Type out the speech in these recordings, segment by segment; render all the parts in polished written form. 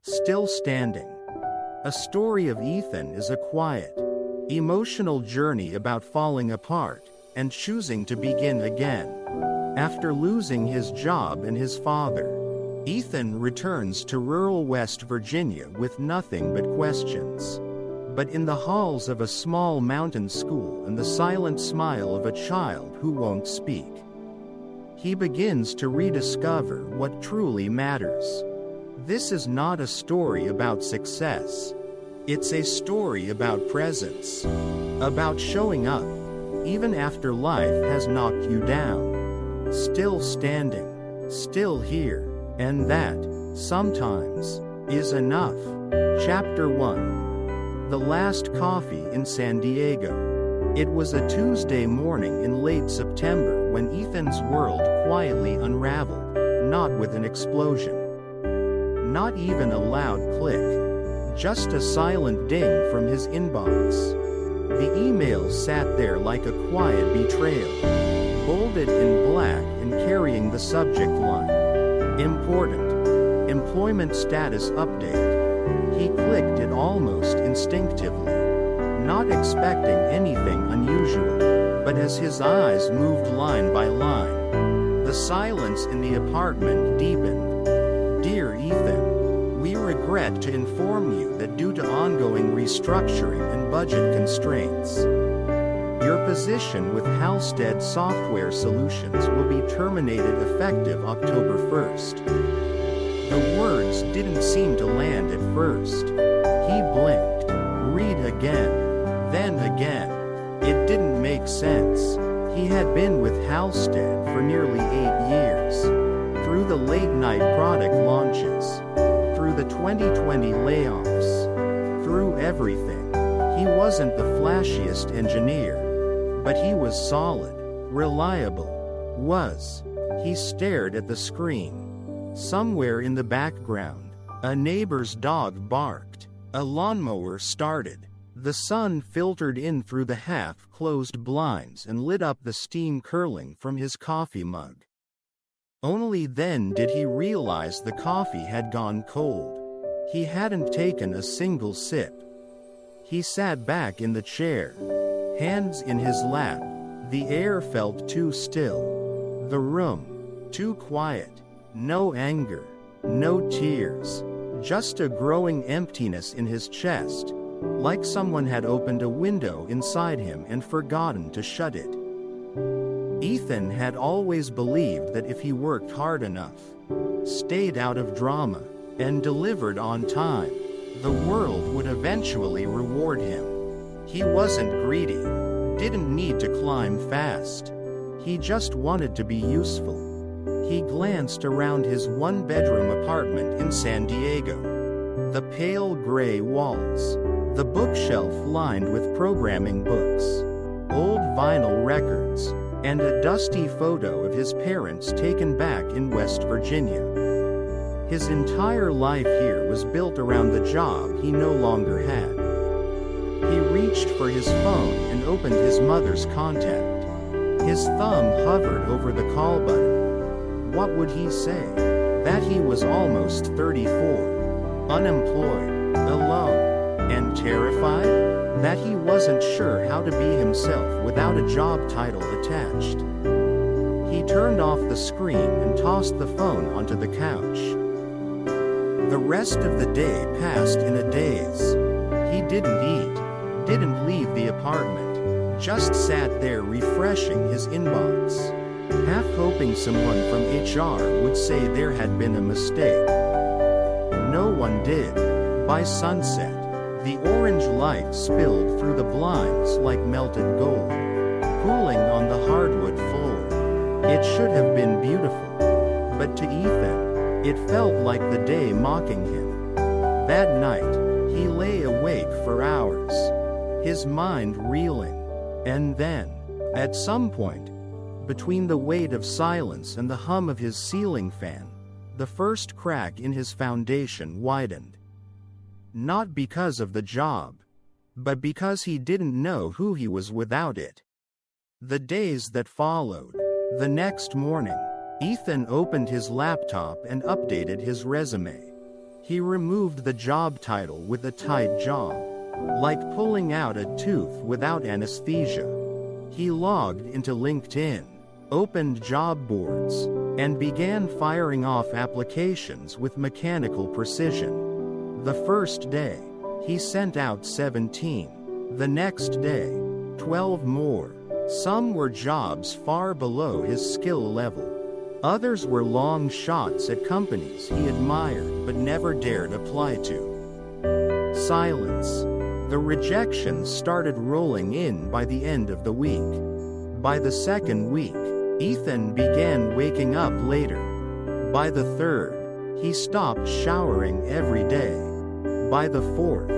Still Standing. A story of Ethan is a quiet, emotional journey about falling apart and choosing to begin again. After losing his job and his father, Ethan returns to rural West Virginia with nothing but questions. But in the halls of a small mountain school and the silent smile of a child who won't speak, he begins to rediscover what truly matters. This is not a story about success. It's a story about presence, about showing up, even after life has knocked you down. Still standing, still here, and that, sometimes, is enough. Chapter 1. The Last Coffee in San Diego. It was a Tuesday morning in late September when Ethan's world quietly unraveled, not with an explosion. Not even a loud click, just a silent ding from his inbox. The email sat there like a quiet betrayal, bolded in black and carrying the subject line, Important. Employment status update. He clicked it almost instinctively, not expecting anything unusual, but as his eyes moved line by line, the silence in the apartment deepened. Dear Ethan, we regret to inform you that due to ongoing restructuring and budget constraints, your position with Halstead Software Solutions will be terminated effective October 1st. The words didn't seem to land at first. He blinked, read again, then again. It didn't make sense. He had been with Halstead for nearly 8 years. Through the late-night product launches, through the 2020 layoffs, through everything. He wasn't the flashiest engineer, but he was solid, reliable. He stared at the screen. Somewhere in the background, a neighbor's dog barked. A lawnmower started. The sun filtered in through the half-closed blinds and lit up the steam curling from his coffee mug. Only then did he realize the coffee had gone cold. He hadn't taken a single sip. He sat back in the chair, hands in his lap. The air felt too still. The room, too quiet. No anger, no tears. Just a growing emptiness in his chest, like someone had opened a window inside him and forgotten to shut it. Ethan had always believed that if he worked hard enough, stayed out of drama, and delivered on time, the world would eventually reward him. He wasn't greedy, didn't need to climb fast. He just wanted to be useful. He glanced around his one-bedroom apartment in San Diego. The pale gray walls, the bookshelf lined with programming books, old vinyl records, and a dusty photo of his parents taken back in West Virginia. His entire life here was built around the job he no longer had. He reached for his phone and opened his mother's contact. His thumb hovered over the call button. What would he say? That he was almost 34, unemployed, alone, and terrified? That he wasn't sure how to be himself without a job title attached. He turned off the screen and tossed the phone onto the couch. The rest of the day passed in a daze. He didn't eat, didn't leave the apartment, just sat there refreshing his inbox, half hoping someone from HR would say there had been a mistake. No one did. By sunset, the orange light spilled through the blinds like melted gold, pooling on the hardwood floor. It should have been beautiful, but to Ethan, it felt like the day mocking him. That night, he lay awake for hours, his mind reeling. And then, at some point, between the weight of silence and the hum of his ceiling fan, the first crack in his foundation widened. Not because of the job, but because he didn't know who he was without it. The days that followed, the next morning, Ethan opened his laptop and updated his resume. He removed the job title with a tight jaw, like pulling out a tooth without anesthesia. He logged into LinkedIn, opened job boards, and began firing off applications with mechanical precision. The first day, he sent out 17. The next day, 12 more. Some were jobs far below his skill level. Others were long shots at companies he admired but never dared apply to. Silence. The rejections started rolling in by the end of the week. By the second week, Ethan began waking up later. By the third, he stopped showering every day. By the fourth,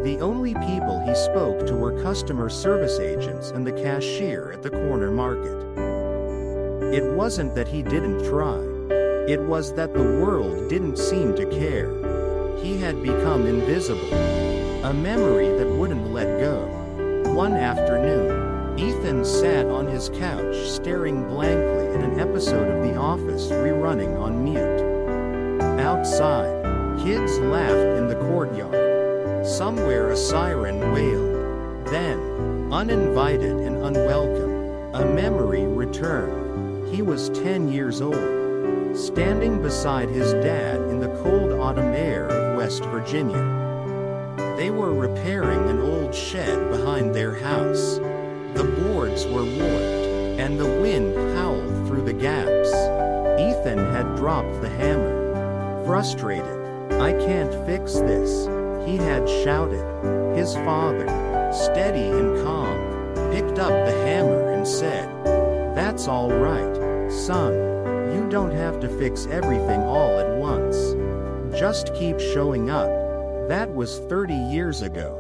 the only people he spoke to were customer service agents and the cashier at the corner market. It wasn't that he didn't try. It was that the world didn't seem to care. He had become invisible. A memory that wouldn't let go. One afternoon, Ethan sat on his couch staring blankly at an episode of The Office rerunning on mute. Outside, kids laughed in the courtyard. Somewhere a siren wailed. Then, uninvited and unwelcome, a memory returned. He was 10 years old, standing beside his dad in the cold autumn air of West Virginia. They were repairing an old shed behind their house. The boards were warped, and the wind howled through the gaps. Ethan had dropped the hammer. Frustrated, "I can't fix this," he had shouted. His father, steady and calm, picked up the hammer and said, "That's all right, son. You don't have to fix everything all at once. Just keep showing up." That was 30 years ago.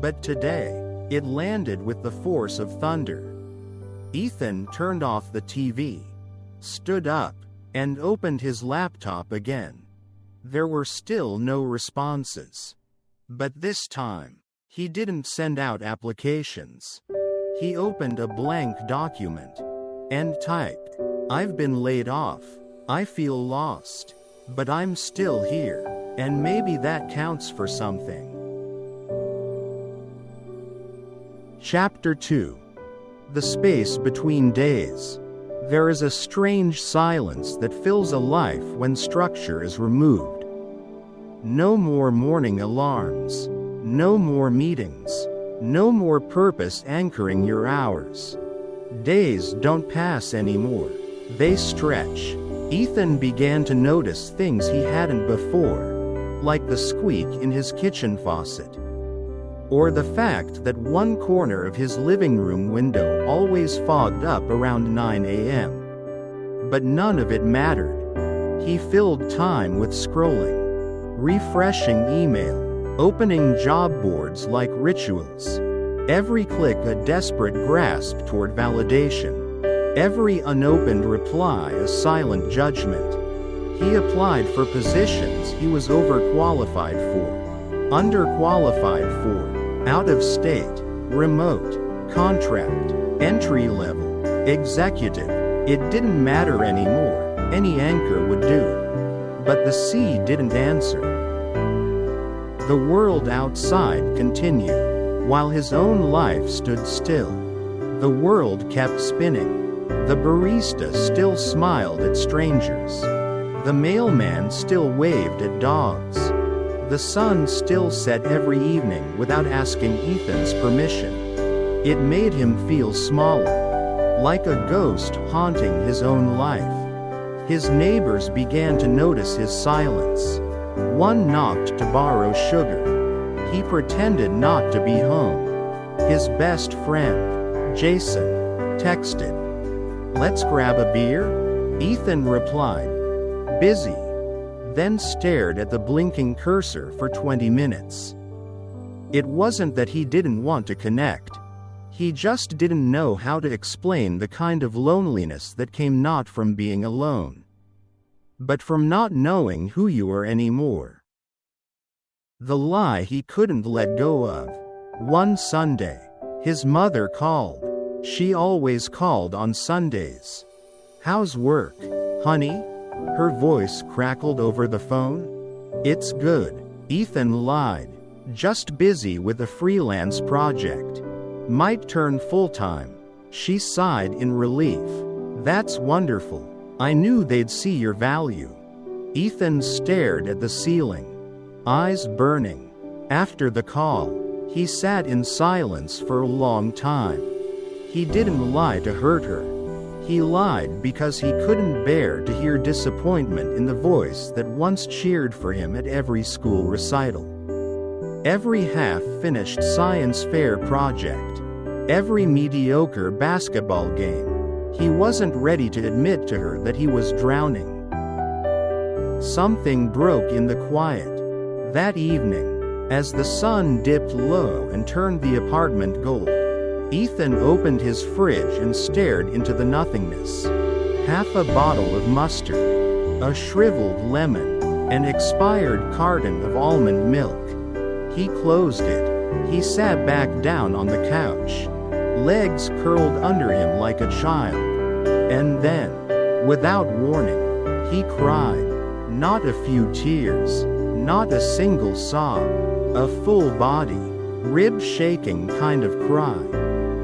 But today, it landed with the force of thunder. Ethan turned off the TV, stood up, and opened his laptop again. There were still no responses. But this time, he didn't send out applications. He opened a blank document and typed, "I've been laid off. I feel lost. But I'm still here, and maybe that counts for something." Chapter 2. The space between days. There is a strange silence that fills a life when structure is removed. No more morning alarms. No more meetings. No more purpose anchoring your hours. Days don't pass anymore. They stretch. Ethan began to notice things he hadn't before, like the squeak in his kitchen faucet, or the fact that one corner of his living room window always fogged up around 9 a.m. But none of it mattered. He filled time with scrolling, refreshing email, opening job boards like rituals. Every click a desperate grasp toward validation. Every unopened reply a silent judgment. He applied for positions he was overqualified for, underqualified for, out of state, remote, contract, entry level, executive. It didn't matter anymore. Any anchor would do. But the sea didn't answer. The world outside continued, while his own life stood still. The world kept spinning. The barista still smiled at strangers. The mailman still waved at dogs. The sun still set every evening without asking Ethan's permission. It made him feel smaller, like a ghost haunting his own life. His neighbors began to notice his silence. One knocked to borrow sugar. He pretended not to be home. His best friend, Jason, texted, "Let's grab a beer?" Ethan replied, "Busy," then stared at the blinking cursor for 20 minutes. It wasn't that he didn't want to connect. He just didn't know how to explain the kind of loneliness that came not from being alone, but from not knowing who you were anymore. The lie he couldn't let go of. One Sunday, his mother called. She always called on Sundays. "How's work, honey?" Her voice crackled over the phone. "It's good," Ethan lied. "Just busy with a freelance project. Might turn full-time." She sighed in relief. "That's wonderful. I knew they'd see your value." Ethan stared at the ceiling, eyes burning. After the call, he sat in silence for a long time. He didn't lie to hurt her. He lied because he couldn't bear to hear disappointment in the voice that once cheered for him at every school recital. Every half-finished science fair project. Every mediocre basketball game. He wasn't ready to admit to her that he was drowning. Something broke in the quiet. That evening, as the sun dipped low and turned the apartment gold, Ethan opened his fridge and stared into the nothingness. Half a bottle of mustard, a shriveled lemon, an expired carton of almond milk. He closed it. He sat back down on the couch, legs curled under him like a child. And then, without warning, he cried. Not a few tears, not a single sob, a full body, rib-shaking kind of cry.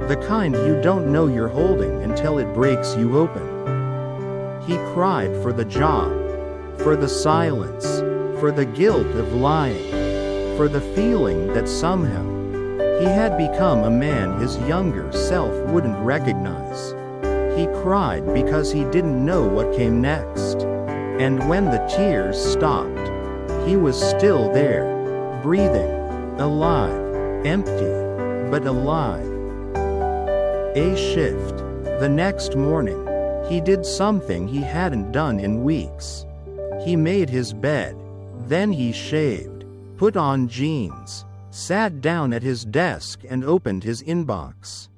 The kind you don't know you're holding until it breaks you open. He cried for the job, for the silence, for the guilt of lying, for the feeling that somehow he had become a man his younger self wouldn't recognize. He cried because he didn't know what came next. And when the tears stopped, he was still there, breathing, alive, empty, but alive. A shift. The next morning, he did something he hadn't done in weeks. He made his bed, then he shaved, put on jeans, sat down at his desk and opened his inbox.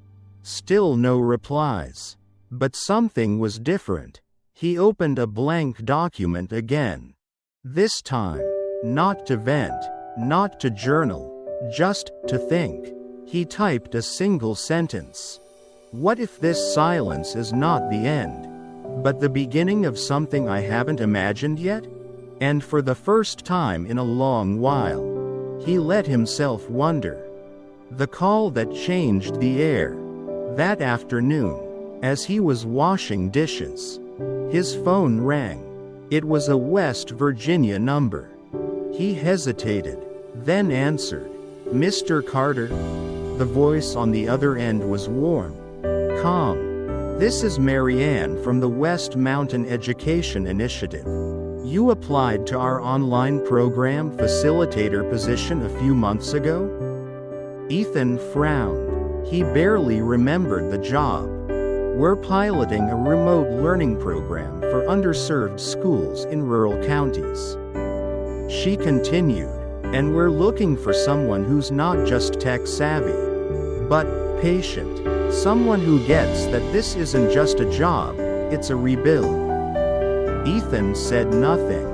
Still no replies. But something was different. He opened a blank document again. This time, not to vent, not to journal, just to think. He typed a single sentence. What if this silence is not the end, but the beginning of something I haven't imagined yet? And for the first time in a long while, he let himself wonder. The call that changed the air. That afternoon, as he was washing dishes, his phone rang. It was a West Virginia number. He hesitated, then answered. "Mr. Carter?" The voice on the other end was warm, calm. "This is Marianne from the West Mountain Education Initiative. You applied to our online program facilitator position a few months ago?" Ethan frowned. He barely remembered the job. "We're piloting a remote learning program for underserved schools in rural counties." She continued, "And we're looking for someone who's not just tech-savvy, but patient. Someone who gets that this isn't just a job, it's a rebuild." Ethan said nothing.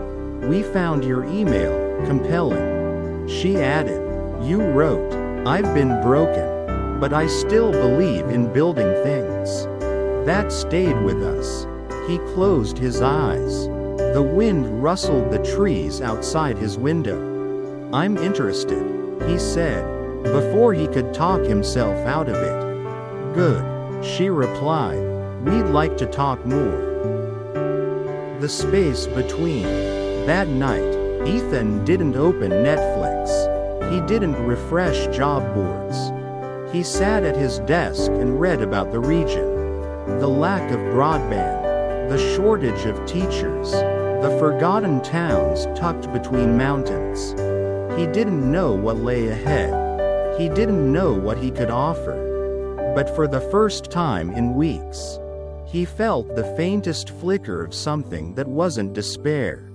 "We found your email compelling." She added, "You wrote, 'I've been broken, but I still believe in building things.' That stayed with us." He closed his eyes. The wind rustled the trees outside his window. "I'm interested," he said, before he could talk himself out of it. "Good," she replied. "We'd like to talk more." The space between. That night, Ethan didn't open Netflix. He didn't refresh job boards. He sat at his desk and read about the region. The lack of broadband, the shortage of teachers, the forgotten towns tucked between mountains. He didn't know what lay ahead. He didn't know what he could offer. But for the first time in weeks, he felt the faintest flicker of something that wasn't despair.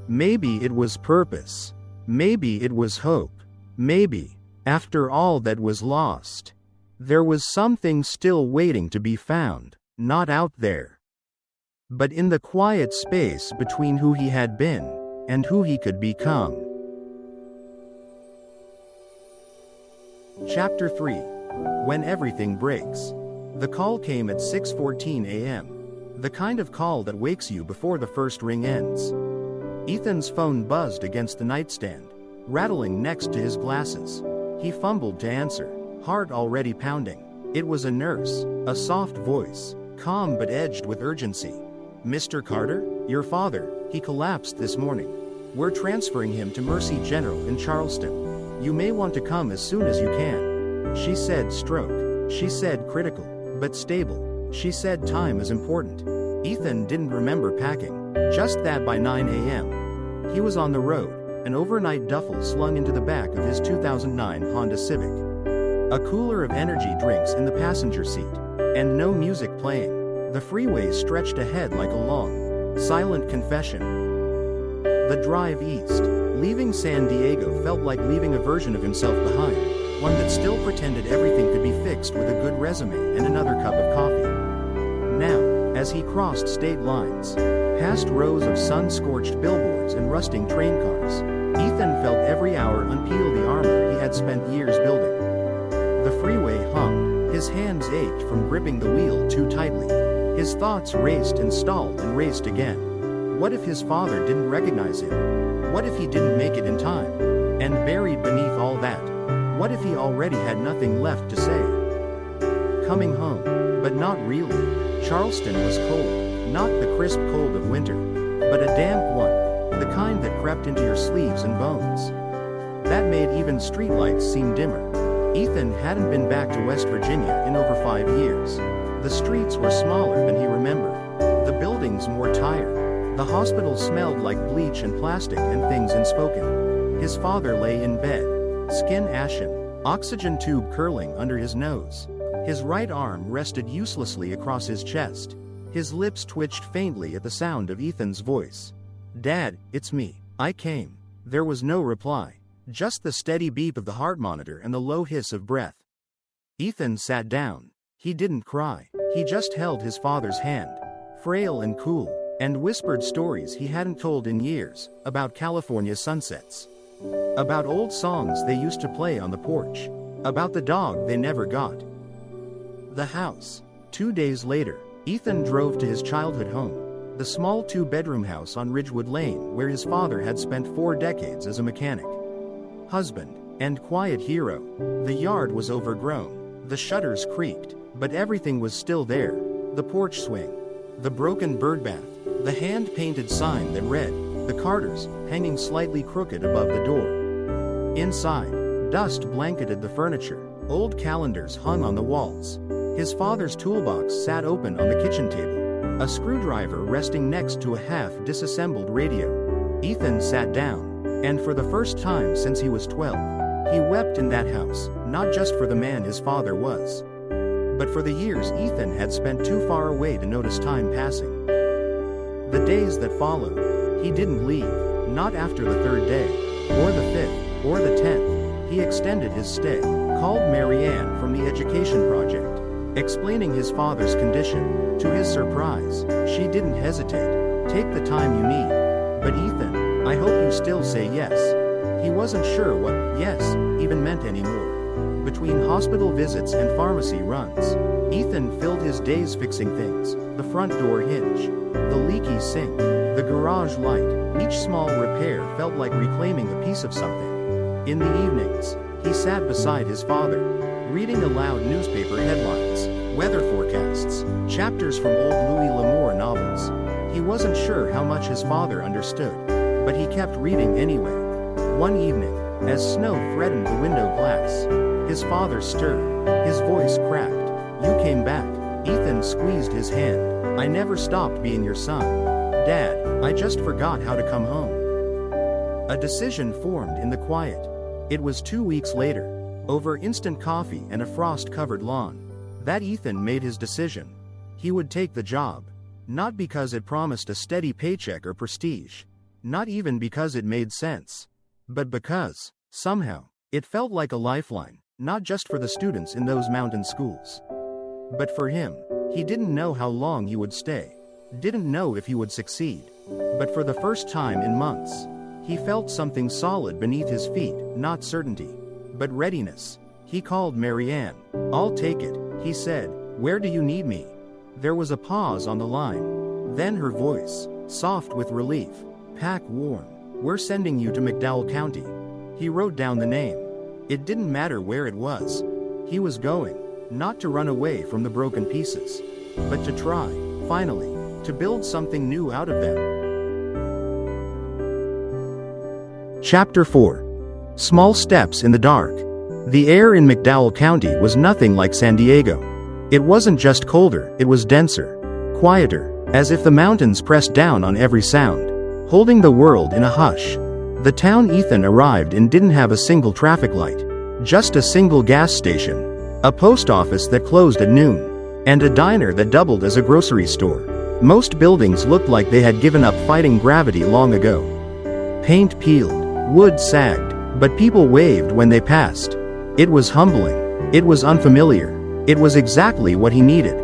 Maybe it was purpose. Maybe it was hope. Maybe, after all that was lost, there was something still waiting to be found, not out there, but in the quiet space between who he had been and who he could become. Chapter 3. When Everything Breaks. The call came at 6:14 a.m. The kind of call that wakes you before the first ring ends. Ethan's phone buzzed against the nightstand, rattling next to his glasses. He fumbled to answer, heart already pounding. It was a nurse, a soft voice, calm but edged with urgency. "Mr. Carter, your father, he collapsed this morning. We're transferring him to Mercy General in Charleston. You may want to come as soon as you can." She said stroke. She said critical, but stable. She said time is important. Ethan didn't remember packing, just that by 9 a.m. he was on the road, an overnight duffel slung into the back of his 2009 Honda Civic. A cooler of energy drinks in the passenger seat, and no music playing. The freeway stretched ahead like a long, silent confession. The drive east, leaving San Diego, felt like leaving a version of himself behind, one that still pretended everything could be fixed with a good resume and another cup of coffee. Now, as he crossed state lines, past rows of sun-scorched billboards and rusting train cars, Ethan felt every hour unpeel the armor he had spent years building. The freeway hummed, his hands ached from gripping the wheel too tightly. His thoughts raced and stalled and raced again. What if his father didn't recognize him? What if he didn't make it in time? And buried beneath all that, what if he already had nothing left to say? Coming home, but not really. Charleston was cold, not the crisp cold of winter, but a damp one, the kind that crept into your sleeves and bones. That made even streetlights seem dimmer. Ethan hadn't been back to West Virginia in over 5 years. The streets were smaller than he remembered, the buildings more tired. The hospital smelled like bleach and plastic and things unspoken. His father lay in bed, skin ashen, oxygen tube curling under his nose. His right arm rested uselessly across his chest. His lips twitched faintly at the sound of Ethan's voice. "Dad, it's me. I came." There was no reply, just the steady beep of the heart monitor and the low hiss of breath. Ethan sat down. He didn't cry. He just held his father's hand, frail and cool, and whispered stories he hadn't told in years, about California sunsets. About old songs they used to play on the porch. About the dog they never got. The house. 2 days later, Ethan drove to his childhood home, the small 2-bedroom house on Ridgewood Lane where his father had spent 4 decades as a mechanic. Husband, and quiet hero. The yard was overgrown, the shutters creaked, but everything was still there. The porch swing, the broken birdbath, the hand-painted sign that read, "The Carters," hanging slightly crooked above the door. Inside, dust blanketed the furniture, old calendars hung on the walls. His father's toolbox sat open on the kitchen table, a screwdriver resting next to a half-disassembled radio. Ethan sat down, and for the first time since he was 12, he wept in that house, not just for the man his father was, but for the years Ethan had spent too far away to notice time passing. The days that followed, he didn't leave, not after the 3rd day, or the 5th, or the 10th. He extended his stay, called Mary Ann from the education project, explaining his father's condition. To his surprise, she didn't hesitate. "Take the time you need. But Ethan, I hope you still say yes." He wasn't sure what yes even meant anymore. Between hospital visits and pharmacy runs, Ethan filled his days fixing things: the front door hinge, the leaky sink, the garage light. Each small repair felt like reclaiming a piece of something. In the evenings, he sat beside his father, reading aloud newspaper headlines, weather forecasts, chapters from old Louis L'Amour novels. He wasn't sure how much his father understood, but he kept reading anyway. One evening, as snow threatened the window glass, his father stirred, his voice cracked. "You came back." Ethan squeezed his hand. "I never stopped being your son. Dad, I just forgot how to come home." A decision formed in the quiet. It was 2 weeks later, over instant coffee and a frost-covered lawn, that Ethan made his decision. He would take the job. Not because it promised a steady paycheck or prestige. Not even because it made sense. But because, somehow, it felt like a lifeline, not just for the students in those mountain schools, but for him. He didn't know how long he would stay. Didn't know if he would succeed. But for the first time in months, he felt something solid beneath his feet, not certainty, but readiness. He called Mary Ann. "I'll take it," he said. "Where do you need me?" There was a pause on the line. Then her voice, soft with relief. Pack warm. We're sending you to McDowell County. He wrote down the name. It didn't matter where it was. He was going, not to run away from the broken pieces, but to try, finally, to build something new out of them. Chapter 4. Small Steps in the Dark. The air in McDowell County was nothing like San Diego. It wasn't just colder, it was denser, quieter, as if the mountains pressed down on every sound, holding the world in a hush. The town Ethan arrived in didn't have a single traffic light, just a single gas station, a post office that closed at noon, and a diner that doubled as a grocery store. Most buildings looked like they had given up fighting gravity long ago. Paint peeled, wood sagged, but people waved when they passed. It was humbling. It was unfamiliar. It was exactly what he needed.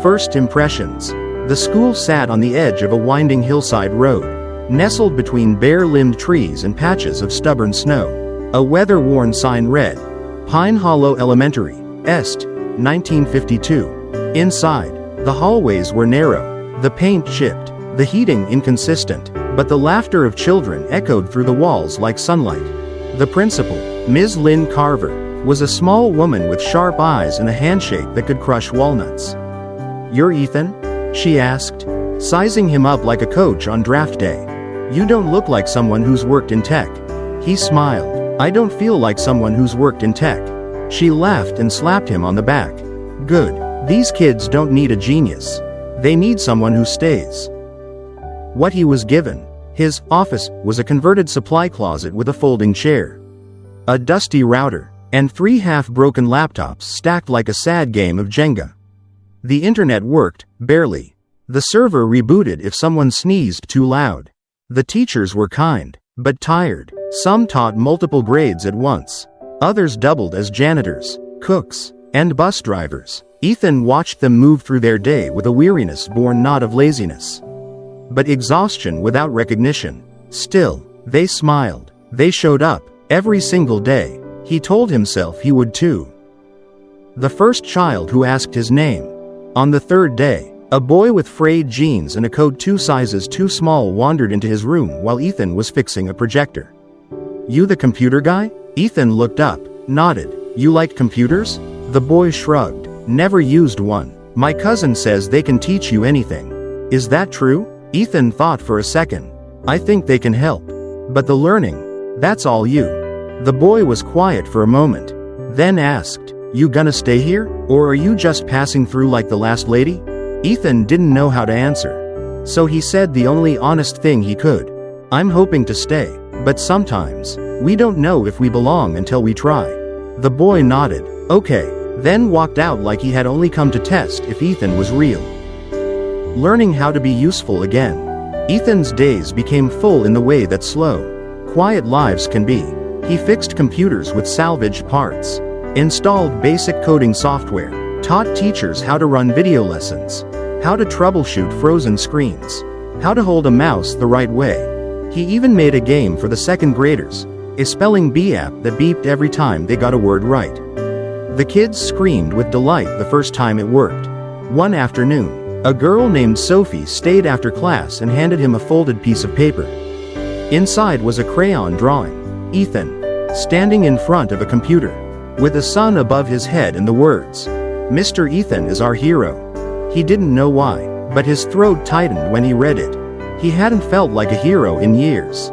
First impressions. The school sat on the edge of a winding hillside road, nestled between bare-limbed trees and patches of stubborn snow. A weather-worn sign read, Pine Hollow Elementary, Est, 1952. Inside, the hallways were narrow, the paint chipped, the heating inconsistent, but the laughter of children echoed through the walls like sunlight. The principal, Ms. Lynn Carver, was a small woman with sharp eyes and a handshake that could crush walnuts. "You're Ethan?" she asked, sizing him up like a coach on draft day. "You don't look like someone who's worked in tech." He smiled. "I don't feel like someone who's worked in tech." She laughed and slapped him on the back. "Good. These kids don't need a genius. They need someone who stays." What he was given, his office, was a converted supply closet with a folding chair, a dusty router, and 3 half-broken laptops stacked like a sad game of Jenga. The internet worked, barely. The server rebooted if someone sneezed too loud. The teachers were kind, but tired. Some taught multiple grades at once. Others doubled as janitors, cooks, and bus drivers. Ethan watched them move through their day with a weariness born not of laziness, but exhaustion without recognition. Still, they smiled. They showed up, every single day. He told himself he would too. The first child who asked his name. On the third day, a boy with frayed jeans and a coat 2 sizes too small wandered into his room while Ethan was fixing a projector. "You the computer guy?" Ethan looked up, nodded. "You like computers?" The boy shrugged. "Never used one. My cousin says they can teach you anything." "Is that true?" Ethan thought for a second. "I think they can help. But the learning, that's all you." The boy was quiet for a moment, then asked, "You gonna stay here, or are you just passing through like the last lady?" Ethan didn't know how to answer, so he said the only honest thing he could. "I'm hoping to stay, but sometimes, we don't know if we belong until we try." The boy nodded, "Okay," then walked out like he had only come to test if Ethan was real. Learning how to be useful again. Ethan's days became full in the way that slow, quiet lives can be. He fixed computers with salvaged parts, installed basic coding software, taught teachers how to run video lessons, how to troubleshoot frozen screens, how to hold a mouse the right way. He even made a game for the second graders, a spelling bee app that beeped every time they got a word right. The kids screamed with delight the first time it worked. One afternoon, a girl named Sophie stayed after class and handed him a folded piece of paper. Inside was a crayon drawing. Ethan, standing in front of a computer, with the sun above his head and the words, "Mr. Ethan is our hero." He didn't know why, but his throat tightened when he read it. He hadn't felt like a hero in years.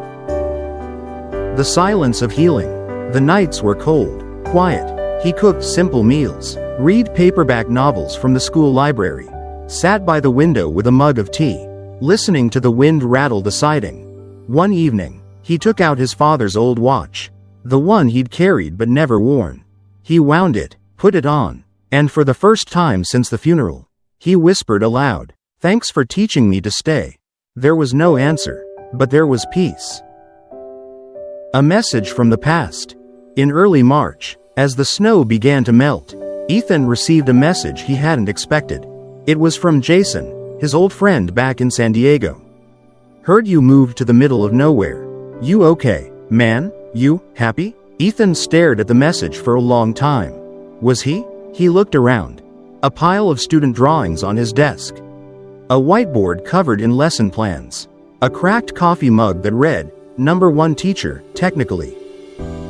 The silence of healing. The nights were cold, quiet. He cooked simple meals, read paperback novels from the school library, sat by the window with a mug of tea, listening to the wind rattle the siding. One evening, he took out his father's old watch, the one he'd carried but never worn. He wound it, put it on, and for the first time since the funeral, he whispered aloud, "Thanks for teaching me to stay." There was no answer, but there was peace. A message from the past. In early March, as the snow began to melt, Ethan received a message he hadn't expected. It was from Jason, his old friend back in San Diego. "Heard you moved to the middle of nowhere. You okay, man? You happy?" Ethan stared at the message for a long time. Was he? He looked around. A pile of student drawings on his desk. A whiteboard covered in lesson plans. A cracked coffee mug that read, "Number 1 teacher, technically."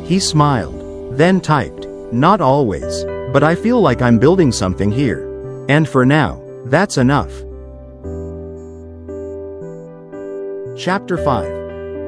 He smiled, then typed, "Not always, but I feel like I'm building something here. And for now, that's enough." Chapter 5.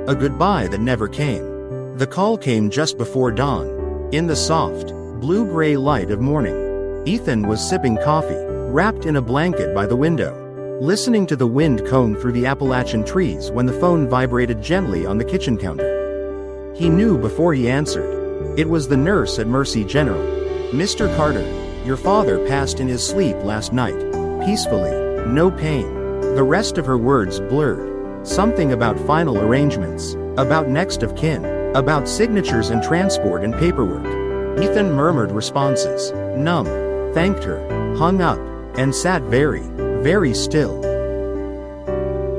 A goodbye that never came. The call came just before dawn. In the soft, blue-gray light of morning, Ethan was sipping coffee, wrapped in a blanket by the window, listening to the wind comb through the Appalachian trees when the phone vibrated gently on the kitchen counter. He knew before he answered. It was the nurse at Mercy General. "Mr. Carter, your father passed in his sleep last night. Peacefully, no pain." The rest of her words blurred. Something about final arrangements, about next of kin, about signatures and transport and paperwork. Ethan murmured responses, numb, thanked her, hung up, and sat very, very still.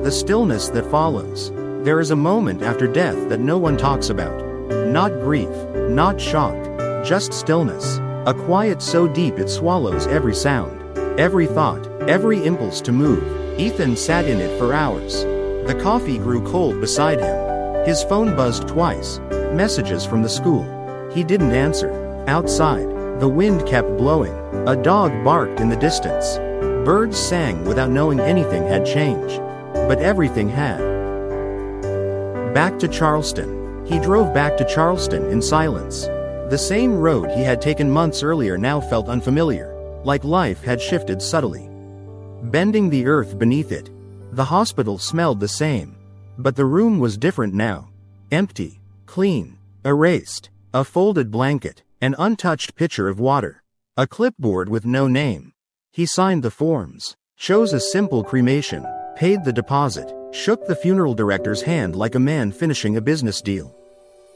The stillness that follows. There is a moment after death that no one talks about. Not grief, not shock, just stillness. A quiet so deep it swallows every sound, every thought, every impulse to move. Ethan sat in it for hours. The coffee grew cold beside him. His phone buzzed twice. Messages from the school. He didn't answer. Outside, the wind kept blowing. A dog barked in the distance. Birds sang without knowing anything had changed. But everything had. Back to Charleston. He drove back to Charleston in silence. The same road he had taken months earlier now felt unfamiliar, like life had shifted subtly, bending the earth beneath it. The hospital smelled the same, but the room was different now. Empty, clean, erased, a folded blanket, an untouched pitcher of water, a clipboard with no name. He signed the forms, chose a simple cremation, paid the deposit, shook the funeral director's hand like a man finishing a business deal,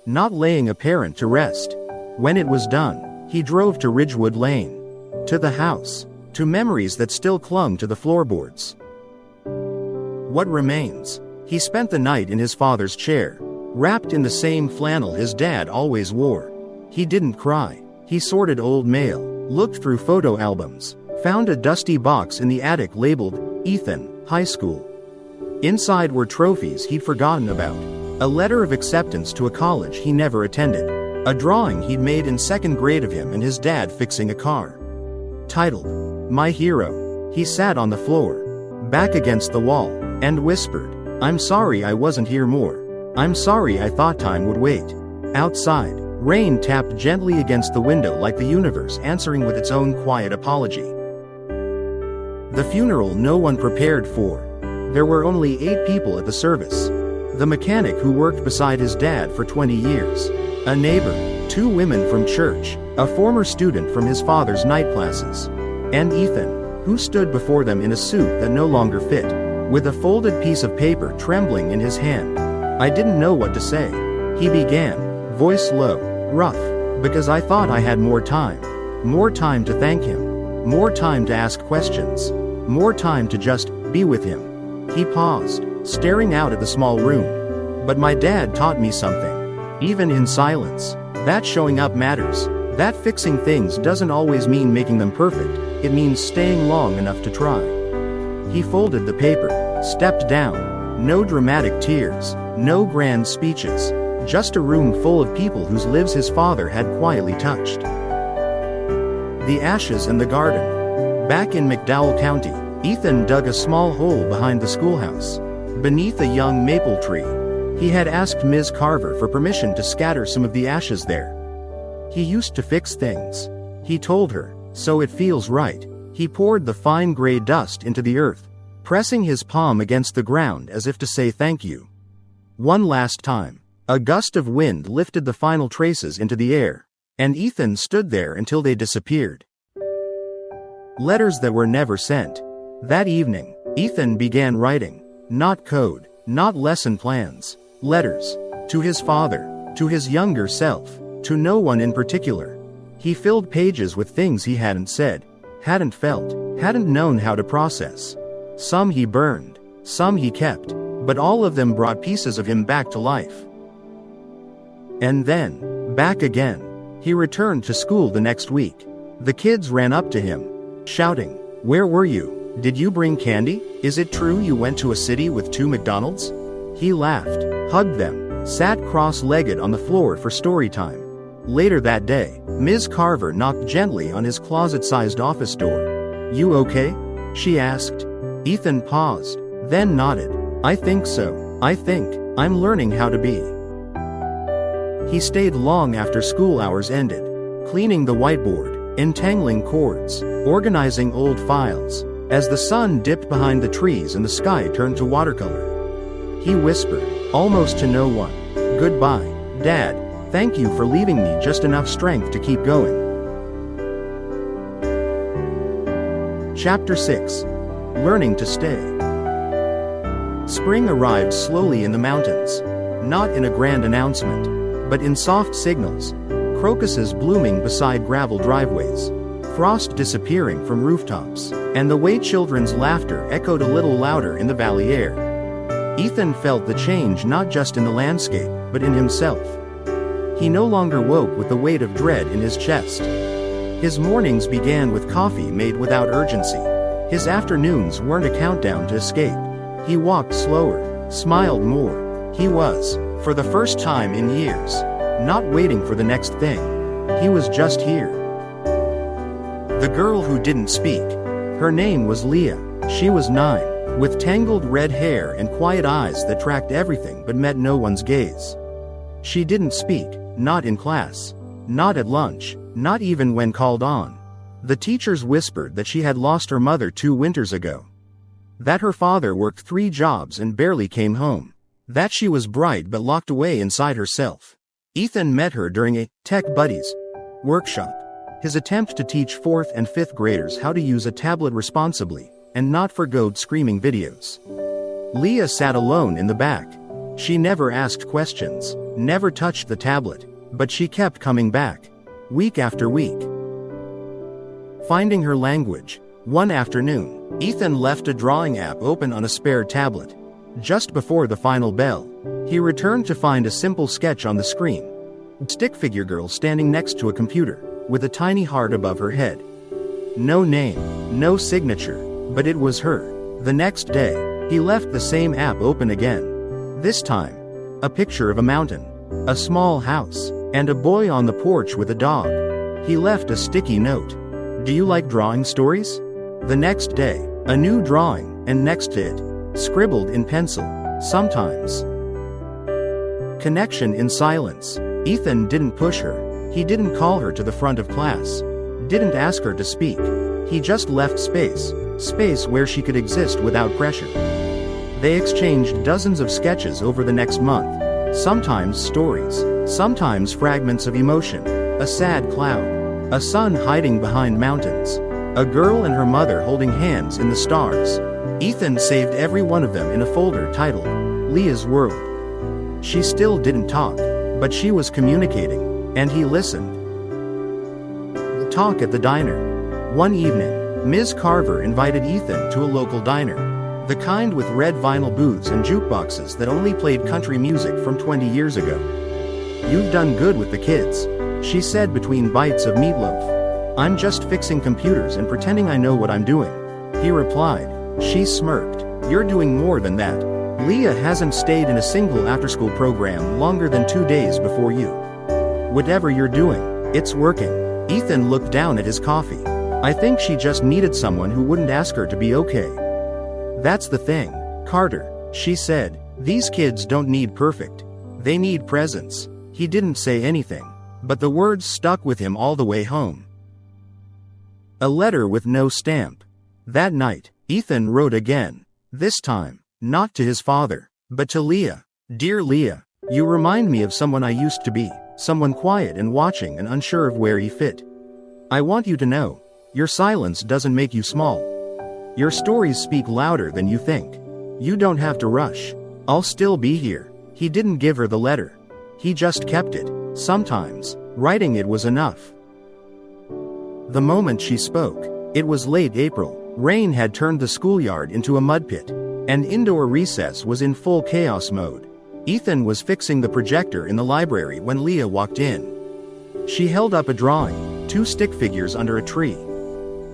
not laying a parent to rest. When it was done, he drove to Ridgewood Lane, to the house, to memories that still clung to the floorboards. What remains? He spent the night in his father's chair, wrapped in the same flannel his dad always wore. He didn't cry. He sorted old mail, looked through photo albums, found a dusty box in the attic labeled, Ethan, High School. Inside were trophies he'd forgotten about, a letter of acceptance to a college he never attended, a drawing he'd made in second grade of him and his dad fixing a car. Titled, My Hero. He sat on the floor, back against the wall, and whispered, "I'm sorry I wasn't here more. I'm sorry I thought time would wait." Outside, rain tapped gently against the window like the universe answering with its own quiet apology. The funeral no one prepared for. There were only 8 people at the service. The mechanic who worked beside his dad for 20 years, a neighbor, 2 women from church, a former student from his father's night classes, and Ethan, who stood before them in a suit that no longer fit, with a folded piece of paper trembling in his hand. "I didn't know what to say," he began, voice low, rough, "because I thought I had more time to thank him, more time to ask questions, more time to just be with him." He paused, staring out at the small room. "But my dad taught me something. Even in silence, that showing up matters, that fixing things doesn't always mean making them perfect, it means staying long enough to try." He folded the paper, stepped down. No dramatic tears, no grand speeches, just a room full of people whose lives his father had quietly touched. The ashes and the garden. Back in McDowell County, Ethan dug a small hole behind the schoolhouse, beneath a young maple tree. He had asked Ms. Carver for permission to scatter some of the ashes there. He used to fix things, he told her, so it feels right. He poured the fine gray dust into the earth, pressing his palm against the ground as if to say thank you. One last time, a gust of wind lifted the final traces into the air, and Ethan stood there until they disappeared. Letters that were never sent. That evening, Ethan began writing. Not code, not lesson plans. Letters. To his father, to his younger self, to no one in particular. He filled pages with things he hadn't said, hadn't felt, hadn't known how to process. Some he burned, some he kept, but all of them brought pieces of him back to life. And then, back again. He returned to school the next week. The kids ran up to him, shouting, "Where were you? Did you bring candy? Is it true you went to a city with 2 McDonald's?" He laughed, hugged them, sat cross-legged on the floor for story time. Later that day, Ms. Carver knocked gently on his closet-sized office door. "You okay?" she asked. Ethan paused, then nodded. "I think so. I think I'm learning how to be." He stayed long after school hours ended, cleaning the whiteboard, entangling cords, organizing old files. As the sun dipped behind the trees and the sky turned to watercolor, he whispered, almost to no one, "Goodbye, Dad. Thank you for leaving me just enough strength to keep going." Chapter 6. Learning to Stay. Spring arrived slowly in the mountains, not in a grand announcement, but in soft signals. Crocuses blooming beside gravel driveways, frost disappearing from rooftops, and the way children's laughter echoed a little louder in the valley air. Ethan felt the change not just in the landscape, but in himself. He no longer woke with the weight of dread in his chest. His mornings began with coffee made without urgency. His afternoons weren't a countdown to escape. He walked slower, smiled more. He was, for the first time in years, not waiting for the next thing. He was just here. The girl who didn't speak. Her name was Leah. She was 9, with tangled red hair and quiet eyes that tracked everything but met no one's gaze. She didn't speak, not in class, not at lunch, not even when called on. The teachers whispered that she had lost her mother 2 winters ago. That her father worked 3 jobs and barely came home. That she was bright but locked away inside herself. Ethan met her during a Tech Buddies workshop, his attempt to teach 4th and 5th graders how to use a tablet responsibly, and not forgo screaming videos. Leah sat alone in the back. She never asked questions, never touched the tablet, but she kept coming back, week after week. Finding her language. One afternoon, Ethan left a drawing app open on a spare tablet. Just before the final bell, he returned to find a simple sketch on the screen. A stick figure girl standing next to a computer, with a tiny heart above her head. No name, no signature, but it was her. The next day, he left the same app open again. This time, a picture of a mountain, a small house, and a boy on the porch with a dog. He left a sticky note. "Do you like drawing stories?" The next day, a new drawing, and next to it, scribbled in pencil, "Sometimes." Connection in silence. Ethan didn't push her. He didn't call her to the front of class. Didn't ask her to speak. He just left space where she could exist without pressure. They exchanged dozens of sketches over the next month. Sometimes stories, sometimes fragments of emotion. A sad cloud, a sun hiding behind mountains, a girl and her mother holding hands in the stars. Ethan saved every one of them in a folder titled Leah's World. She still didn't talk, but she was communicating, and he listened. The talk at the diner. One evening, Ms. Carver invited Ethan to a local diner, the kind with red vinyl booths and jukeboxes that only played country music from 20 years ago. "You've done good with the kids," she said between bites of meatloaf. "I'm just fixing computers and pretending I know what I'm doing," he replied. She smirked. "You're doing more than that. Leah hasn't stayed in a single after-school program longer than 2 days before you. Whatever you're doing, it's working." Ethan looked down at his coffee. "I think she just needed someone who wouldn't ask her to be okay." "That's the thing, Carter," she said. "These kids don't need perfect. They need presence." He didn't say anything, but the words stuck with him all the way home. A letter with no stamp. That night, Ethan wrote again. This time, not to his father, but to Leah. "Dear Leah, you remind me of someone I used to be, someone quiet and watching and unsure of where he fit. I want you to know, your silence doesn't make you small. Your stories speak louder than you think. You don't have to rush. I'll still be here." He didn't give her the letter. He just kept it. Sometimes, writing it was enough. The moment she spoke, it was late April. Rain had turned the schoolyard into a mud pit, and indoor recess was in full chaos mode. Ethan was fixing the projector in the library when Leah walked in. She held up a drawing, 2 stick figures under a tree.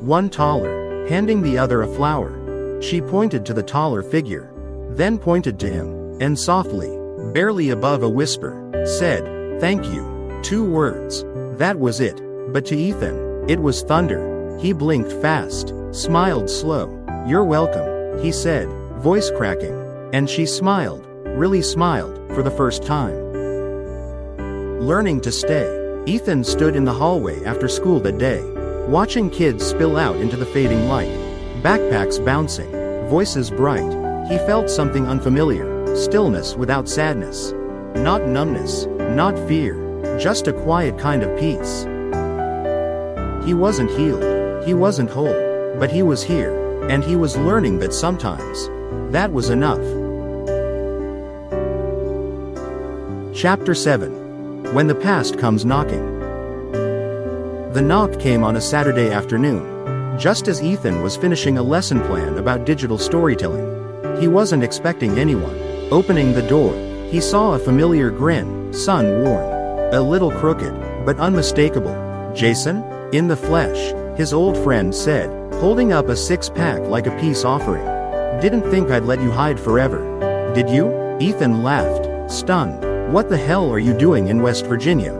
One taller, handing the other a flower. She pointed to the taller figure, then pointed to him, and softly, barely above a whisper, said, "Thank you." 2 words. That was it. But to Ethan, it was thunder. He blinked fast, smiled slow. "You're welcome," he said, voice cracking. And she smiled, really smiled, for the first time. Learning to stay. Ethan stood in the hallway after school that day, watching kids spill out into the fading light. Backpacks bouncing, voices bright. He felt something unfamiliar, stillness without sadness. Not numbness, not fear, just a quiet kind of peace. He wasn't healed, he wasn't whole, but he was here, and he was learning that sometimes, that was enough. Chapter 7. When the past comes knocking. The knock came on a Saturday afternoon, just as Ethan was finishing a lesson plan about digital storytelling. He wasn't expecting anyone. Opening the door, he saw a familiar grin, sun-worn, a little crooked, but unmistakable. "Jason?" "In the flesh," his old friend said, holding up a 6-pack like a peace offering. "Didn't think I'd let you hide forever. Did you?" Ethan laughed, stunned. "What the hell are you doing in West Virginia?"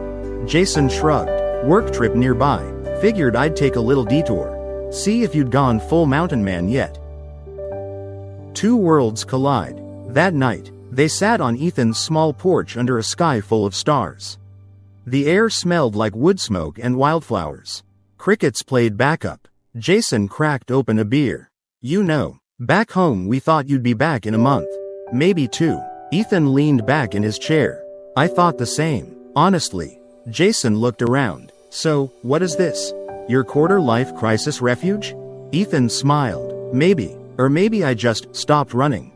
Jason shrugged. "Work trip nearby. Figured I'd take a little detour. See if you'd gone full mountain man yet." 2 worlds collide. That night, they sat on Ethan's small porch under a sky full of stars. The air smelled like wood smoke and wildflowers. Crickets played backup. Jason cracked open a beer. "You know, back home we thought you'd be back in a month. Maybe 2. Ethan leaned back in his chair. "I thought the same, honestly." Jason looked around. "So, what is this? Your quarter-life crisis refuge?" Ethan smiled. "Maybe. Or maybe I just stopped running."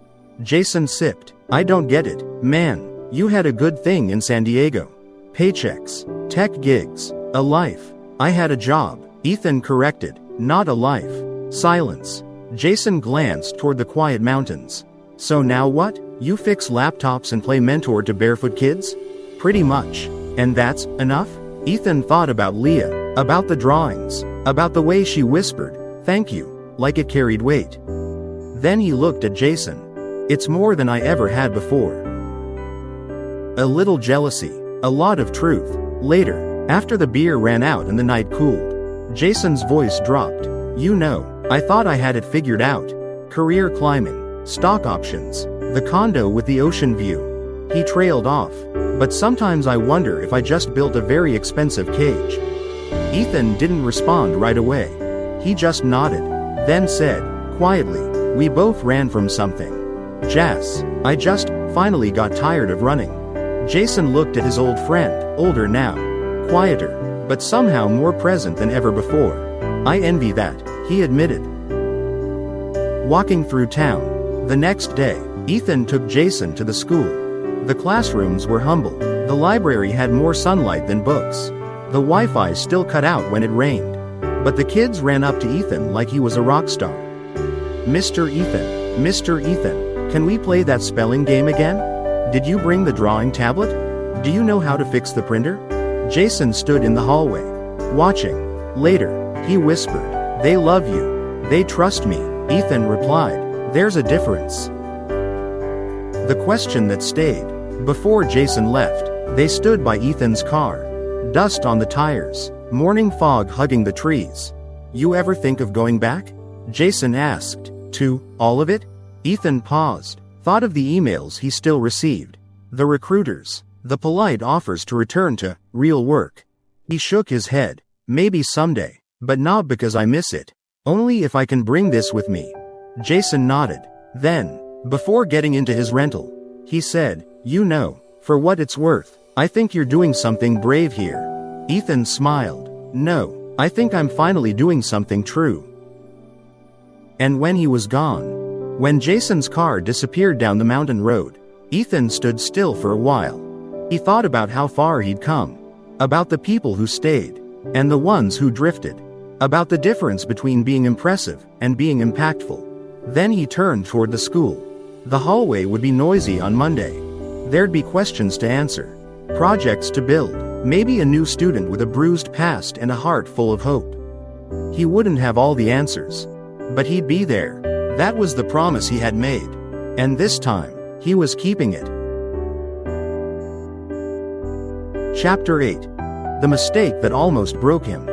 Jason sipped. "I don't get it, man. You had a good thing in San Diego. Paychecks, tech gigs, a life." "I had a job," Ethan corrected, "not a life." Silence. Jason glanced toward the quiet mountains. "So now what? You fix laptops and play mentor to barefoot kids?" "Pretty much. And that's enough?" Ethan thought about Leah, about the drawings, about the way she whispered, "Thank you," like it carried weight. Then he looked at Jason. "It's more than I ever had before." A little jealousy, a lot of truth. Later, after the beer ran out and the night cooled, Jason's voice dropped. "You know, I thought I had it figured out. Career climbing, stock options, the condo with the ocean view." He trailed off. "But sometimes I wonder if I just built a very expensive cage." Ethan didn't respond right away. He just nodded, then said, quietly, "We both ran from something. Jas, I just finally got tired of running." Jason looked at his old friend, older now, quieter, but somehow more present than ever before. "I envy that," he admitted. Walking through town. The next day, Ethan took Jason to the school. The classrooms were humble. The library had more sunlight than books. The Wi-Fi still cut out when it rained. But the kids ran up to Ethan like he was a rock star. "Mr. Ethan, Mr. Ethan, can we play that spelling game again? Did you bring the drawing tablet? Do you know how to fix the printer?" Jason stood in the hallway, watching. Later, he whispered, "They love you. They trust me." Ethan replied, "There's a difference." The question that stayed. Before Jason left, they stood by Ethan's car. Dust on the tires, morning fog hugging the trees. "You ever think of going back?" Jason asked. "To all of it?" Ethan paused, thought of the emails he still received. The recruiters, the polite offers to return to real work. He shook his head. "Maybe someday, but not because I miss it. Only if I can bring this with me." Jason nodded. Then, before getting into his rental, he said, "You know, for what it's worth, I think you're doing something brave here." Ethan smiled. "No, I think I'm finally doing something true." And when he was gone, when Jason's car disappeared down the mountain road, Ethan stood still for a while. He thought about how far he'd come, about the people who stayed, and the ones who drifted, about the difference between being impressive and being impactful. Then he turned toward the school. The hallway would be noisy on Monday. There'd be questions to answer, projects to build, maybe a new student with a bruised past and a heart full of hope. He wouldn't have all the answers, but he'd be there. That was the promise he had made. And this time, He was keeping it. Chapter 8. The mistake that almost broke him.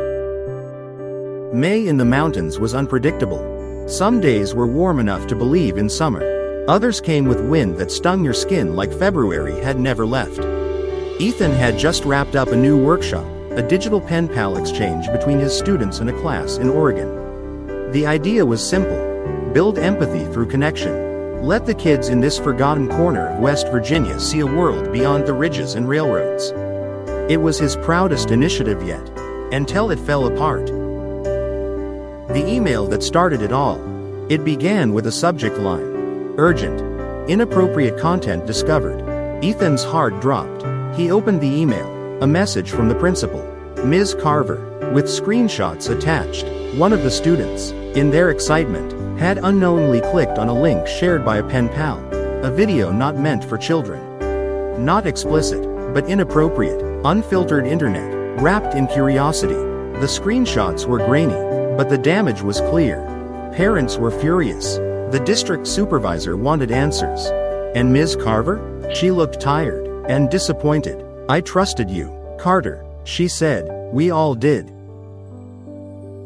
May in the mountains was unpredictable. Some days were warm enough to believe in summer. Others came with wind that stung your skin like February had never left. Ethan had just wrapped up a new workshop, a digital pen pal exchange between his students in a class in Oregon. The idea was simple: build empathy through connection. Let the kids in this forgotten corner of West Virginia see a world beyond the ridges and railroads. It was his proudest initiative yet, until it fell apart. The email that started it all. It began with a subject line: urgent. Inappropriate content discovered. Ethan's heart dropped. He opened the email. A message from the principal, Ms. Carver, with screenshots attached. One of the students, in their excitement, had unknowingly clicked on a link shared by a pen pal. A video not meant for children. Not explicit, but inappropriate, unfiltered internet, wrapped in curiosity. The screenshots were grainy, but the damage was clear. Parents were furious. The district supervisor wanted answers. And Ms. Carver? She looked tired and disappointed. I trusted you, Carter, she said. We all did.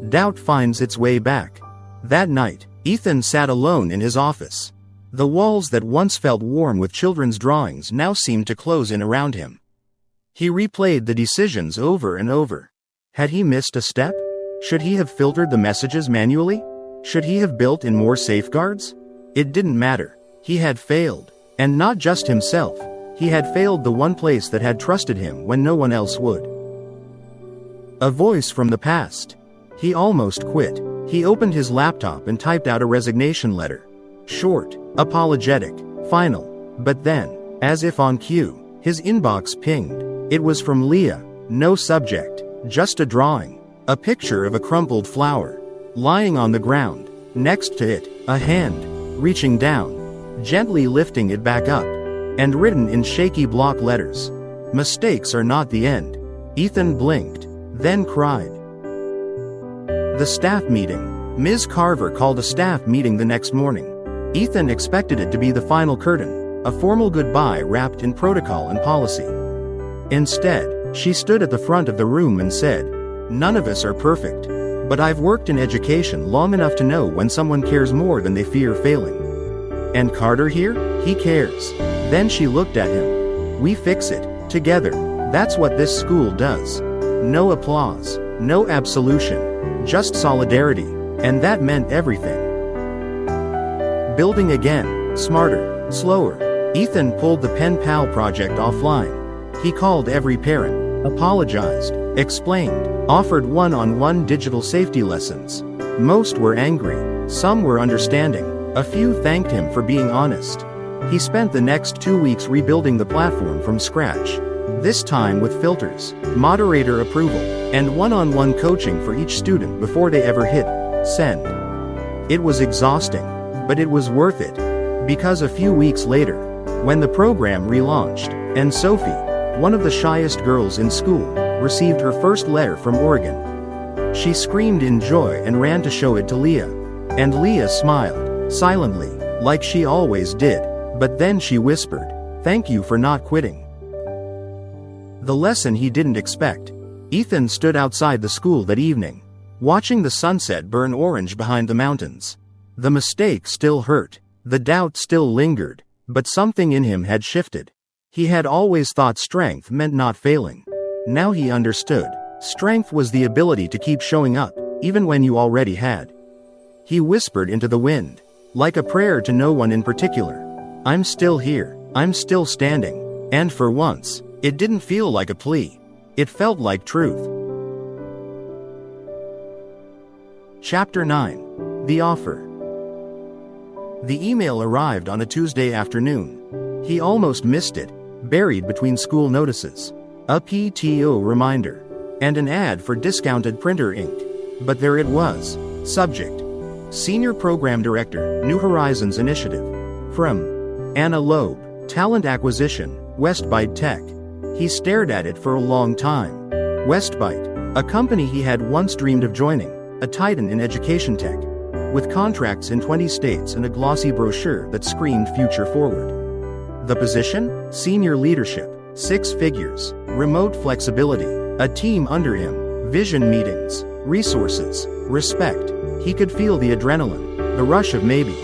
Doubt finds its way back. That night, Ethan sat alone in his office. The walls that once felt warm with children's drawings now seemed to close in around him. He replayed the decisions over and over. Had he missed a step? Should he have filtered the messages manually? Should he have built in more safeguards? It didn't matter. He had failed. And not just himself. He had failed the one place that had trusted him when no one else would. A voice from the past. He almost quit. He opened his laptop and typed out a resignation letter. Short, apologetic, final. But then, as if on cue, his inbox pinged. It was from Leah. No subject, just a drawing. A picture of a crumpled flower, lying on the ground. Next to it, a hand, reaching down, gently lifting it back up. And written in shaky block letters. Mistakes are not the end. Ethan blinked, then cried. The staff meeting. Ms. Carver called a staff meeting the next morning. Ethan expected it to be the final curtain, a formal goodbye wrapped in protocol and policy. Instead, she stood at the front of the room and said, "None of us are perfect. But I've worked in education long enough to know when someone cares more than they fear failing. And Carter here? He cares." Then she looked at him. "We fix it, together. That's what this school does. No applause, no absolution, just solidarity." And that meant everything. Building again, smarter, slower. Ethan pulled the pen pal project offline. He called every parent, apologized, explained, offered one-on-one digital safety lessons. Most were angry, some were understanding, a few thanked him for being honest. He spent the next 2 weeks rebuilding the platform from scratch. This time with filters, moderator approval, and one-on-one coaching for each student before they ever hit send. It was exhausting, but it was worth it. Because a few weeks later, when the program relaunched, and Sophie, one of the shyest girls in school, received her first letter from Oregon, she screamed in joy and ran to show it to Leah. And Leah smiled, silently, like she always did. But then she whispered, "Thank you for not quitting." The lesson he didn't expect. Ethan stood outside the school that evening, watching the sunset burn orange behind the mountains. The mistake still hurt, the doubt still lingered, but something in him had shifted. He had always thought strength meant not failing. Now he understood. Strength was the ability to keep showing up, even when you already had. He whispered into the wind, like a prayer to no one in particular. "I'm still here, I'm still standing." And for once, it didn't feel like a plea. It felt like truth. Chapter 9. The Offer. The email arrived on a Tuesday afternoon. He almost missed it, buried between school notices. A PTO reminder. And an ad for discounted printer ink. But there it was. Subject: Senior Program Director, New Horizons Initiative. From Anna Loeb, Talent Acquisition, Westbite Tech. He stared at it for a long time. Westbite, a company he had once dreamed of joining, a titan in education tech, with contracts in 20 states and a glossy brochure that screamed future forward. The position? Senior leadership. 6 figures. Remote flexibility. A team under him. Vision meetings. Resources. Respect. He could feel the adrenaline. The rush of maybe.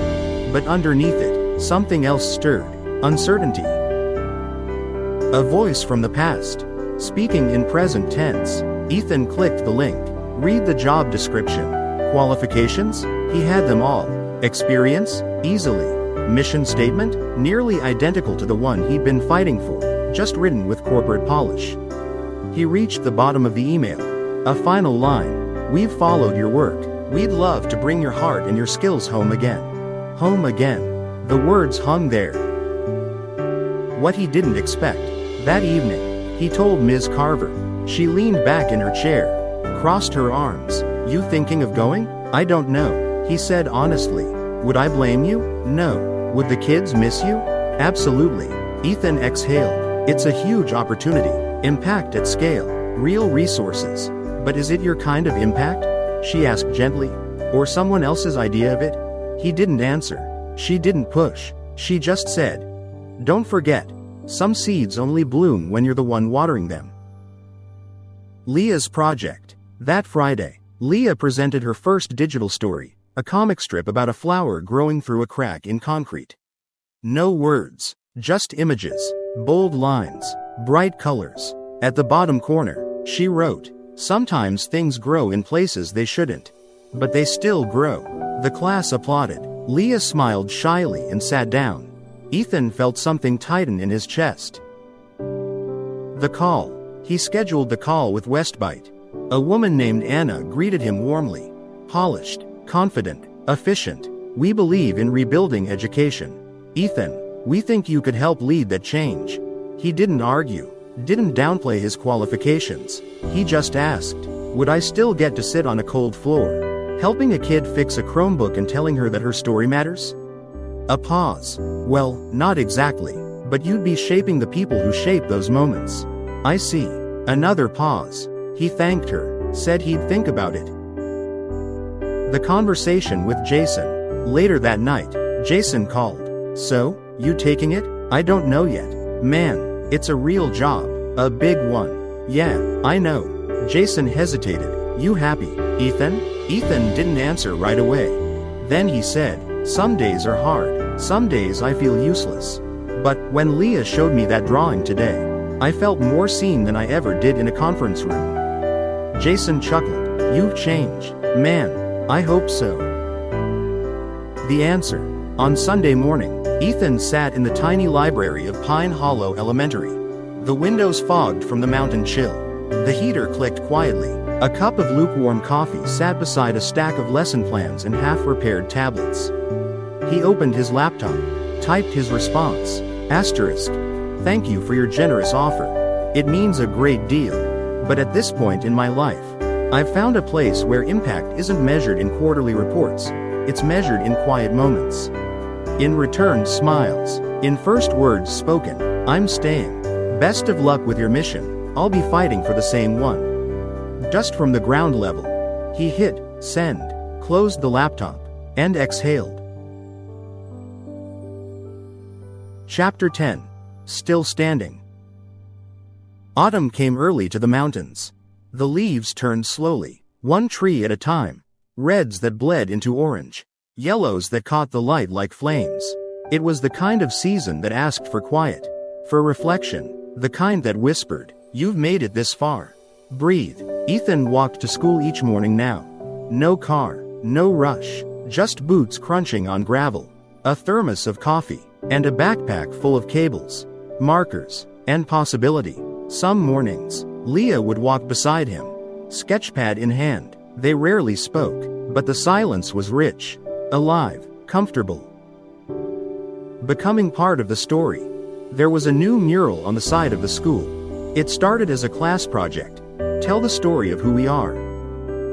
But underneath it, something else stirred. Uncertainty. A voice from the past. Speaking in present tense. Ethan clicked the link. Read the job description. Qualifications? He had them all. Experience? Easily. Mission statement? Nearly identical to the one he'd been fighting for, just written with corporate polish. He reached the bottom of the email. A final line. We've followed your work. We'd love to bring your heart and your skills home again. Home again. The words hung there. What he didn't expect. That evening, he told Ms. Carver. She leaned back in her chair, crossed her arms. You thinking of going? I don't know, he said honestly. Would I blame you? No. Would the kids miss you? Absolutely. Ethan exhaled. It's a huge opportunity. Impact at scale. Real resources. But is it your kind of impact? She asked gently. Or someone else's idea of it? He didn't answer. She didn't push. She just said, don't forget, some seeds only bloom when you're the one watering them. Leah's project. That Friday, Leah presented her first digital story, a comic strip about a flower growing through a crack in concrete. No words, just images, bold lines, bright colors. At the bottom corner, she wrote, sometimes things grow in places they shouldn't. But they still grow. The class applauded. Leah smiled shyly and sat down. Ethan felt something tighten in his chest. The call. He scheduled the call with Westbite. A woman named Anna greeted him warmly. Polished, confident, efficient. We believe in rebuilding education. Ethan, we think you could help lead that change. He didn't argue, didn't downplay his qualifications. He just asked, would I still get to sit on a cold floor, helping a kid fix a Chromebook and telling her that her story matters? A pause. Well, not exactly, but you'd be shaping the people who shape those moments. I see. Another pause. He thanked her, said he'd think about it. The conversation with Jason. Later that night, Jason called. So, you taking it? I don't know yet. Man, it's a real job. A big one. Yeah, I know. Jason hesitated. You happy, Ethan? Ethan didn't answer right away. Then he said, some days are hard. Some days I feel useless. But when Leah showed me that drawing today, I felt more seen than I ever did in a conference room. Jason chuckled. You've changed. Man, I hope so. The answer. On Sunday morning, Ethan sat in the tiny library of Pine Hollow Elementary. The windows fogged from the mountain chill. The heater clicked quietly. A cup of lukewarm coffee sat beside a stack of lesson plans and half-repaired tablets. He opened his laptop, typed his response. Asterisk. Thank you for your generous offer. It means a great deal. But at this point in my life, I've found a place where impact isn't measured in quarterly reports. It's measured in quiet moments. In returned smiles. In first words spoken. I'm staying. Best of luck with your mission. I'll be fighting for the same one. Just from the ground level. He hit send, closed the laptop, and exhaled. Chapter 10. Still standing. Autumn came early to the mountains. The leaves turned slowly, one tree at a time. Reds that bled into orange. Yellows that caught the light like flames. It was the kind of season that asked for quiet. For reflection. The kind that whispered, you've made it this far. Breathe. Ethan walked to school each morning now. No car, no rush, just boots crunching on gravel. A thermos of coffee, and a backpack full of cables, markers, and possibility. Some mornings, Leah would walk beside him, sketchpad in hand. They rarely spoke, but the silence was rich, alive, comfortable. Becoming part of the story. There was a new mural on the side of the school. It started as a class project. Tell the story of who we are.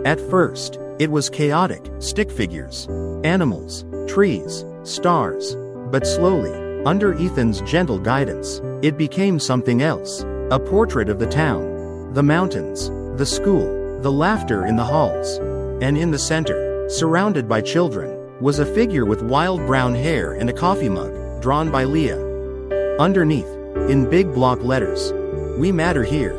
At first, it was chaotic, stick figures, animals, trees, stars. But slowly, under Ethan's gentle guidance, it became something else. A portrait of the town, the mountains, the school, the laughter in the halls. And in the center, surrounded by children, was a figure with wild brown hair and a coffee mug, drawn by Leah. Underneath, in big block letters, "We matter here."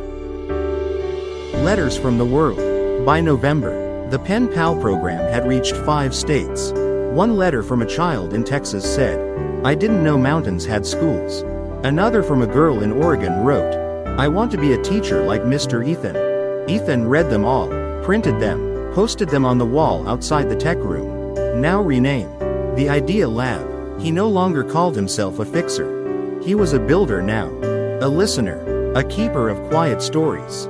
Letters from the world. By November, the Pen Pal program had reached 5 states. One letter from a child in Texas said, "I didn't know mountains had schools." Another from a girl in Oregon wrote, "I want to be a teacher like Mr. Ethan." Ethan read them all, printed them, posted them on the wall outside the tech room. Now renamed the Idea Lab. He no longer called himself a fixer. He was a builder now. A listener. A keeper of quiet stories.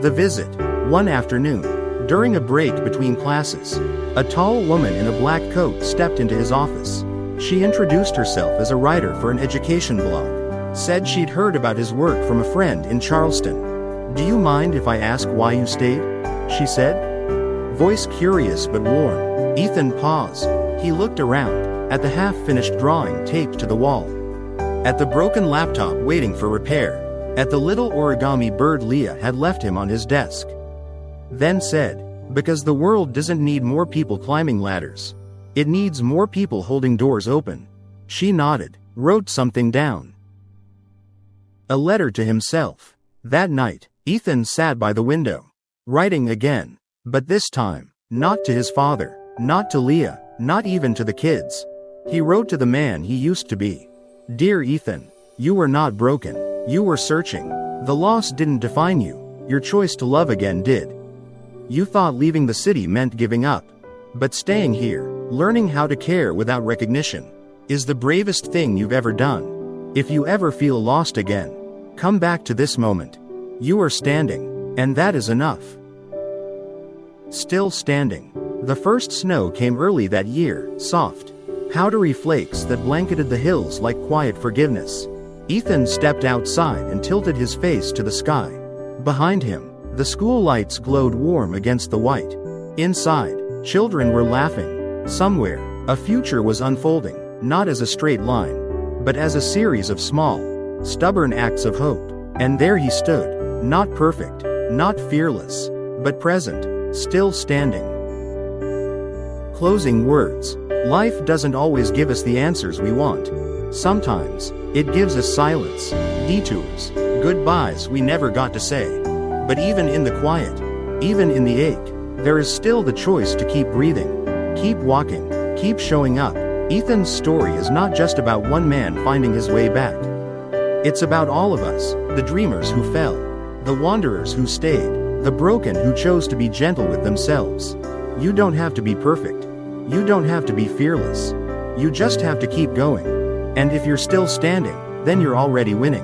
The visit. One afternoon, during a break between classes, a tall woman in a black coat stepped into his office. She introduced herself as a writer for an education blog. Said she'd heard about his work from a friend in Charleston. "Do you mind if I ask why you stayed?" she said. Voice curious but warm. Ethan paused. He looked around, at the half-finished drawing taped to the wall, at the broken laptop waiting for repair, at the little origami bird Leah had left him on his desk. Then said, "Because the world doesn't need more people climbing ladders. It needs more people holding doors open." She nodded, wrote something down. A letter to himself. That night, Ethan sat by the window, writing again. But this time, not to his father, not to Leah, not even to the kids. He wrote to the man he used to be. "Dear Ethan, you were not broken. You were searching. The loss didn't define you. Your choice to love again did. You thought leaving the city meant giving up. But staying here, learning how to care without recognition, is the bravest thing you've ever done. If you ever feel lost again, come back to this moment. You are standing, and that is enough." Still standing. The first snow came early that year, soft, powdery flakes that blanketed the hills like quiet forgiveness. Ethan stepped outside and tilted his face to the sky. Behind him, the school lights glowed warm against the white. Inside, children were laughing. Somewhere, a future was unfolding, not as a straight line, but as a series of small, stubborn acts of hope. And there he stood, not perfect, not fearless, but present, still standing. Closing words. Life doesn't always give us the answers we want. Sometimes, it gives us silence, detours, goodbyes we never got to say. But even in the quiet, even in the ache, there is still the choice to keep breathing, keep walking, keep showing up. Ethan's story is not just about one man finding his way back. It's about all of us, the dreamers who fell, the wanderers who stayed, the broken who chose to be gentle with themselves. You don't have to be perfect. You don't have to be fearless. You just have to keep going. And if you're still standing, then you're already winning.